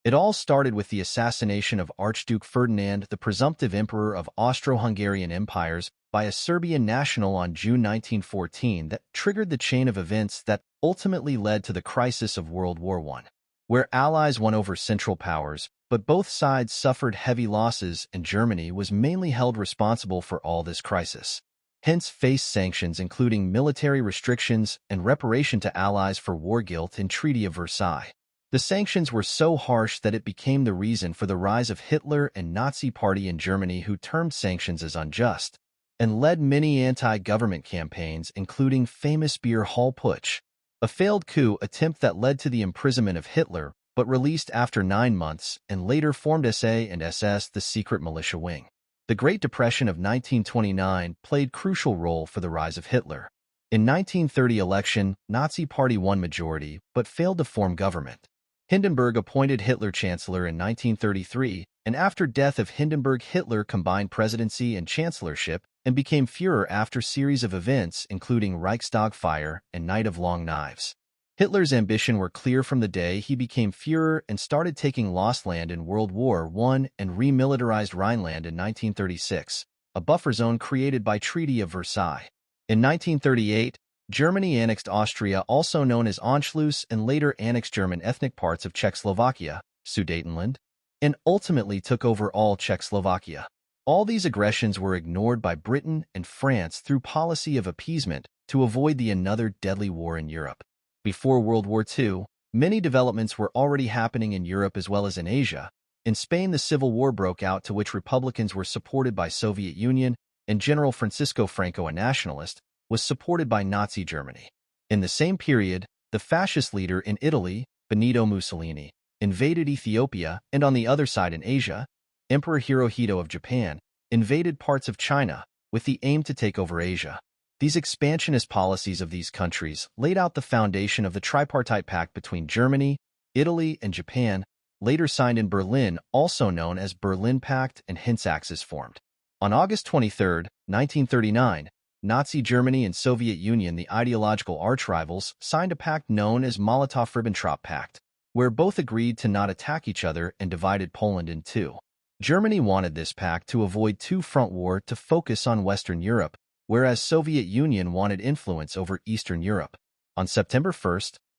It all started with the assassination of Archduke Ferdinand, the presumptive emperor of Austro-Hungarian empires, by a Serbian national on June 1914 that triggered the chain of events that ultimately led to the crisis of World War I, where allies won over Central Powers, but both sides suffered heavy losses and Germany was mainly held responsible for all this crisis. Hence faced sanctions including military restrictions and reparation to allies for war guilt in Treaty of Versailles. The sanctions were so harsh that it became the reason for the rise of Hitler and Nazi Party in Germany, who termed sanctions as unjust, and led many anti-government campaigns including famous Beer Hall Putsch, a failed coup attempt that led to the imprisonment of Hitler, but released after 9 months, and later formed SA and SS, the secret militia wing. The Great Depression of 1929 played crucial role for the rise of Hitler. In 1930 election, Nazi Party won majority, but failed to form government. Hindenburg appointed Hitler chancellor in 1933, and after death of Hindenburg, Hitler combined presidency and chancellorship and became Führer after series of events including Reichstag fire and Night of Long Knives. Hitler's ambition were clear from the day he became Führer and started taking lost land in World War I and remilitarized Rhineland in 1936, a buffer zone created by Treaty of Versailles. In 1938, Germany annexed Austria, also known as Anschluss, and later annexed German ethnic parts of Czechoslovakia, Sudetenland, and ultimately took over all Czechoslovakia. All these aggressions were ignored by Britain and France through policy of appeasement to avoid another deadly war in Europe. Before World War II, many developments were already happening in Europe as well as in Asia. In Spain, the Civil War broke out, to which Republicans were supported by Soviet Union, and General Francisco Franco, a nationalist, was supported by Nazi Germany. In the same period, the fascist leader in Italy, Benito Mussolini, invaded Ethiopia, and on the other side in Asia, Emperor Hirohito of Japan invaded parts of China with the aim to take over Asia. These expansionist policies of these countries laid out the foundation of the tripartite pact between Germany, Italy, and Japan, later signed in Berlin, also known as Berlin Pact, and hence Axis formed. On August 23, 1939, Nazi Germany and Soviet Union, the ideological archrivals, signed a pact known as Molotov-Ribbentrop Pact, where both agreed to not attack each other and divided Poland in two. Germany wanted this pact to avoid two-front war to focus on Western Europe, whereas Soviet Union wanted influence over Eastern Europe. On September 1,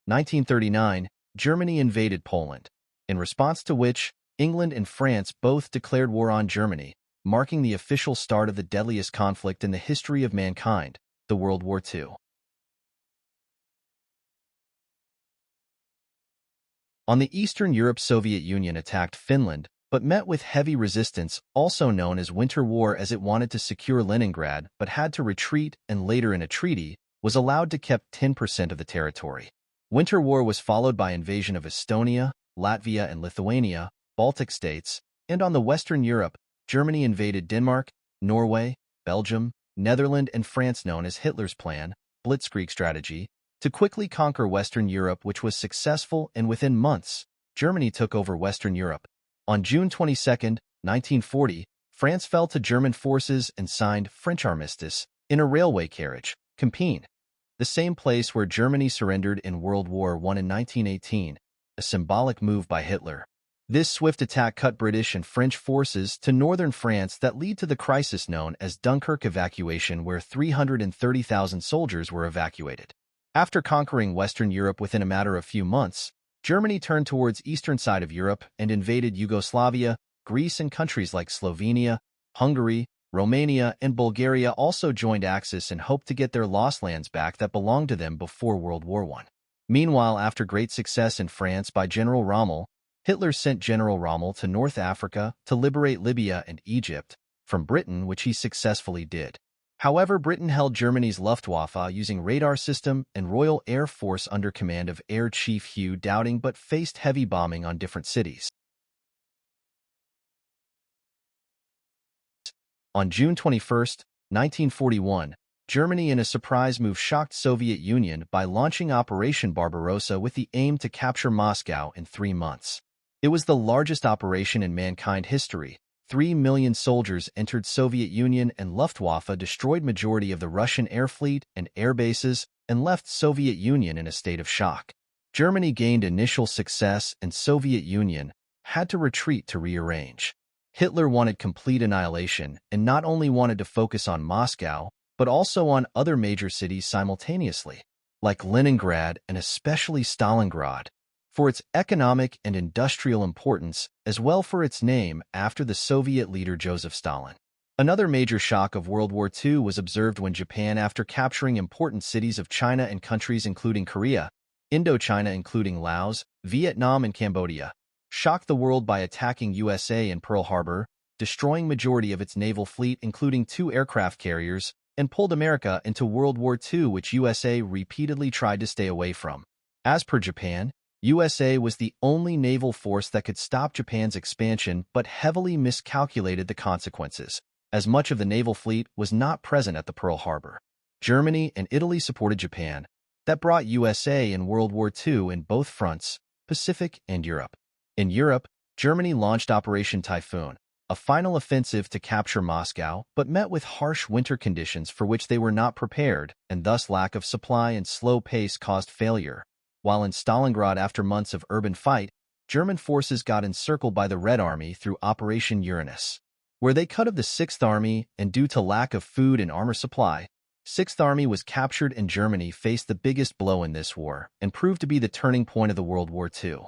1939, Germany invaded Poland, in response to which England and France both declared war on Germany, marking the official start of the deadliest conflict in the history of mankind, the World War II. On the Eastern Europe, Soviet Union attacked Finland, but met with heavy resistance, also known as Winter War, as it wanted to secure Leningrad but had to retreat and later in a treaty was allowed to keep 10% of the territory. Winter War was followed by invasion of Estonia, Latvia and Lithuania, Baltic states, and on the Western Europe, Germany invaded Denmark, Norway, Belgium, Netherlands, and France, known as Hitler's plan, Blitzkrieg strategy, to quickly conquer Western Europe, which was successful, and within months, Germany took over Western Europe. On June 22, 1940, France fell to German forces and signed French armistice in a railway carriage, Compiègne, the same place where Germany surrendered in World War I in 1918, a symbolic move by Hitler. This swift attack cut British and French forces to northern France that led to the crisis known as Dunkirk evacuation, where 330,000 soldiers were evacuated. After conquering Western Europe within a matter of few months, Germany turned towards eastern side of Europe and invaded Yugoslavia, Greece, and countries like Slovenia, Hungary, Romania, and Bulgaria also joined Axis and hoped to get their lost lands back that belonged to them before World War I. Meanwhile, after great success in France by General Rommel, Hitler sent General Rommel to North Africa to liberate Libya and Egypt from Britain, which he successfully did. However, Britain held Germany's Luftwaffe using radar system and Royal Air Force under command of Air Chief Hugh Dowding, but faced heavy bombing on different cities. On June 21, 1941, Germany in a surprise move shocked Soviet Union by launching Operation Barbarossa with the aim to capture Moscow in 3 months. It was the largest operation in mankind history. 3 million soldiers entered Soviet Union, and Luftwaffe destroyed majority of the Russian air fleet and air bases and left Soviet Union in a state of shock. Germany gained initial success, and Soviet Union, had to retreat to rearrange. Hitler wanted complete annihilation and not only wanted to focus on Moscow, but also on other major cities simultaneously, like Leningrad and especially Stalingrad, for its economic and industrial importance, as well for its name after the Soviet leader Joseph Stalin. Another major shock of World War II was observed when Japan, after capturing important cities of China and countries including Korea, Indochina including Laos, Vietnam and Cambodia, shocked the world by attacking USA in Pearl Harbor, destroying majority of its naval fleet including 2 aircraft carriers, and pulled America into World War II, which USA repeatedly tried to stay away from. As per Japan, USA was the only naval force that could stop Japan's expansion but heavily miscalculated the consequences, as much of the naval fleet was not present at the Pearl Harbor. Germany and Italy supported Japan. That brought USA in World War II in both fronts, Pacific and Europe. In Europe, Germany launched Operation Typhoon, a final offensive to capture Moscow, but met with harsh winter conditions for which they were not prepared, and thus lack of supply and slow pace caused failure. While in Stalingrad, after months of urban fight, German forces got encircled by the Red Army through Operation Uranus, where they cut off the 6th Army, and due to lack of food and armor supply, 6th Army was captured and Germany faced the biggest blow in this war and proved to be the turning point of the World War II.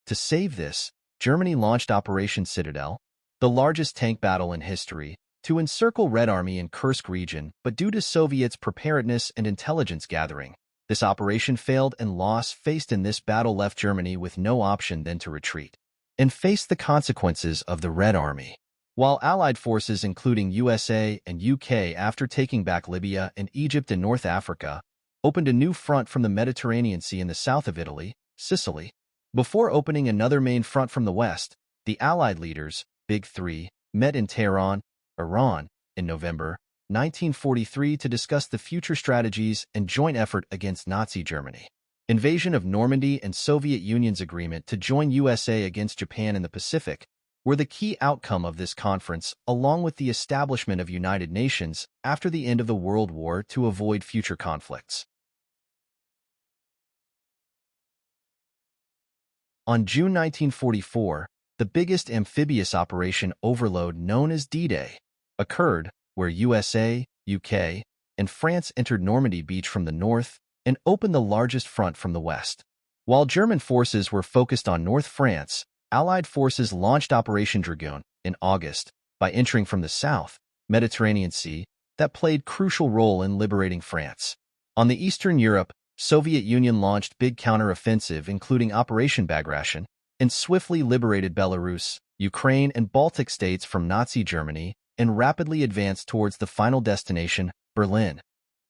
To save this, Germany launched Operation Citadel, the largest tank battle in history, to encircle Red Army in Kursk region, but due to Soviets' preparedness and intelligence gathering, this operation failed and loss faced in this battle left Germany with no option than to retreat and face the consequences of the Red Army. While Allied forces including USA and UK, after taking back Libya and Egypt and North Africa, opened a new front from the Mediterranean Sea in the south of Italy, Sicily. Before opening another main front from the west, the Allied leaders, Big Three, met in Tehran, Iran, in November 1943 to discuss the future strategies and joint effort against Nazi Germany. Invasion of Normandy and Soviet Union's agreement to join USA against Japan in the Pacific were the key outcome of this conference, along with the establishment of United Nations after the end of the World War to avoid future conflicts. On June 1944, the biggest amphibious operation overload known as D-Day occurred, where USA, UK, and France entered Normandy Beach from the north and opened the largest front from the west. While German forces were focused on North France, Allied forces launched Operation Dragoon in August by entering from the south, Mediterranean Sea, that played crucial role in liberating France. On the Eastern Europe, Soviet Union launched big counter-offensive including Operation Bagration, and swiftly liberated Belarus, Ukraine, and Baltic states from Nazi Germany and rapidly advanced towards the final destination, Berlin.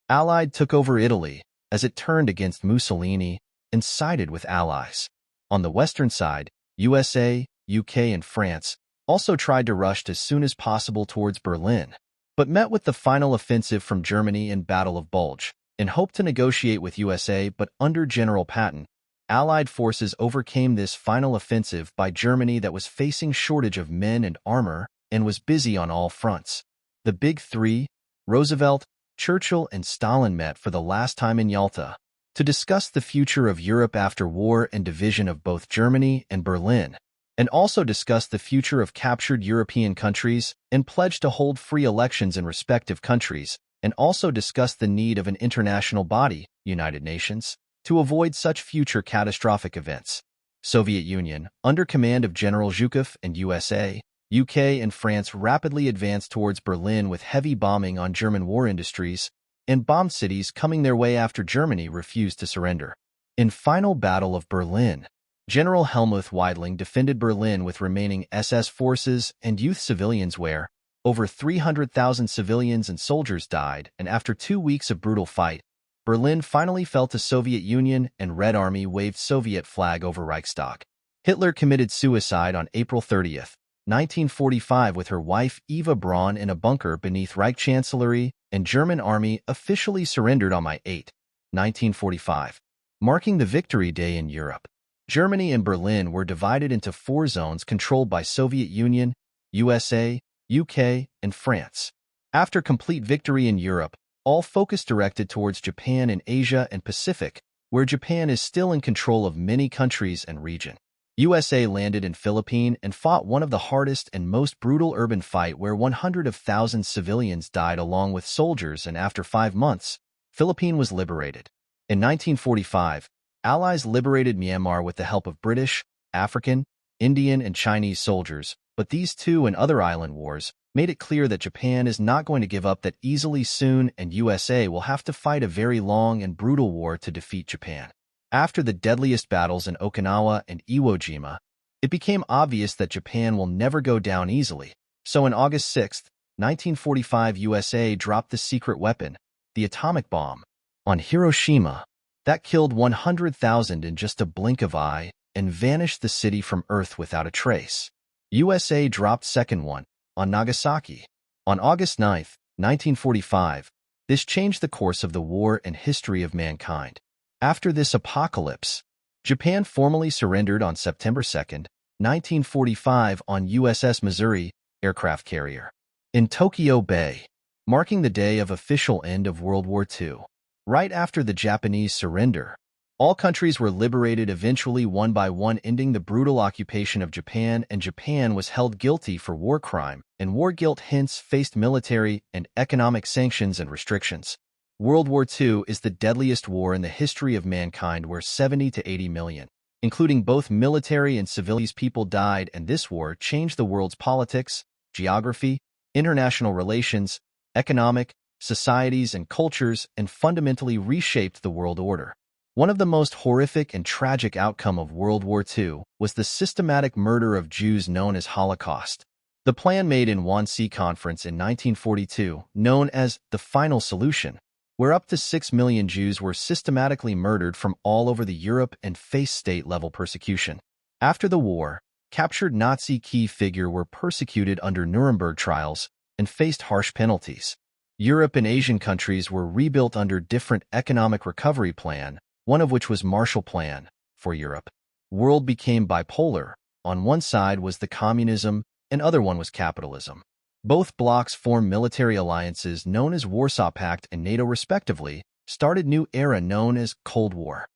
Allied took over Italy as it turned against Mussolini and sided with Allies. On the western side, USA, UK, and France also tried to rush as soon as possible towards Berlin, but met with the final offensive from Germany in Battle of Bulge, and hoped to negotiate with USA, but under General Patton, Allied forces overcame this final offensive by Germany that was facing shortage of men and armor and was busy on all fronts. The Big Three, Roosevelt, Churchill, and Stalin met for the last time in Yalta to discuss the future of Europe after war and division of both Germany and Berlin, and also discussed the future of captured European countries and pledged to hold free elections in respective countries, and also discussed the need of an international body, United Nations, to avoid such future catastrophic events. Soviet Union, under command of General Zhukov, and USA, UK, and France rapidly advanced towards Berlin with heavy bombing on German war industries and bombed cities coming their way after Germany refused to surrender. In final Battle of Berlin, General Helmuth Weidling defended Berlin with remaining SS forces and youth civilians where over 300,000 civilians and soldiers died, and after 2 weeks of brutal fight, Berlin finally fell to Soviet Union and Red Army waved Soviet flag over Reichstag. Hitler committed suicide on April 30, 1945 with her wife Eva Braun in a bunker beneath Reich Chancellery, and German army officially surrendered on May 8, 1945, marking the Victory Day in Europe. Germany and Berlin were divided into 4 zones controlled by Soviet Union, USA, UK, and France. After complete victory in Europe, all focus directed towards Japan in Asia and Pacific, where Japan is still in control of many countries and region. USA landed in Philippines and fought one of the hardest and most brutal urban fight where 100,000 civilians died along with soldiers, and after 5 months, Philippines was liberated. In 1945, Allies liberated Myanmar with the help of British, African, Indian, and Chinese soldiers, but these two and other island wars made it clear that Japan is not going to give up that easily soon, and USA will have to fight a very long and brutal war to defeat Japan. After the deadliest battles in Okinawa and Iwo Jima, it became obvious that Japan will never go down easily. So on August 6, 1945, USA dropped the secret weapon, the atomic bomb, on Hiroshima. That killed 100,000 in just a blink of eye and vanished the city from Earth without a trace. USA dropped second one, on Nagasaki. On August 9, 1945, this changed the course of the war and history of mankind. After this apocalypse, Japan formally surrendered on September 2, 1945 on USS Missouri aircraft carrier in Tokyo Bay, marking the day of official end of World War II. Right after the Japanese surrender, all countries were liberated eventually one by one, ending the brutal occupation of Japan, and Japan was held guilty for war crime, and war guilt hence faced military and economic sanctions and restrictions. World War II is the deadliest war in the history of mankind, where 70 to 80 million, including both military and civilian people, died, and this war changed the world's politics, geography, international relations, economic, societies, and cultures, and fundamentally reshaped the world order. One of the most horrific and tragic outcomes of World War II was the systematic murder of Jews known as Holocaust. The plan made in Wannsee Conference in 1942, known as the Final Solution, where up to 6 million Jews were systematically murdered from all over the Europe and faced state-level persecution. After the war, captured Nazi key figures were persecuted under Nuremberg trials and faced harsh penalties. Europe and Asian countries were rebuilt under different economic recovery plan, one of which was Marshall Plan for Europe. World became bipolar. On one side was the communism, and other one was capitalism. Both blocs formed military alliances known as Warsaw Pact and NATO respectively, started new era known as Cold War.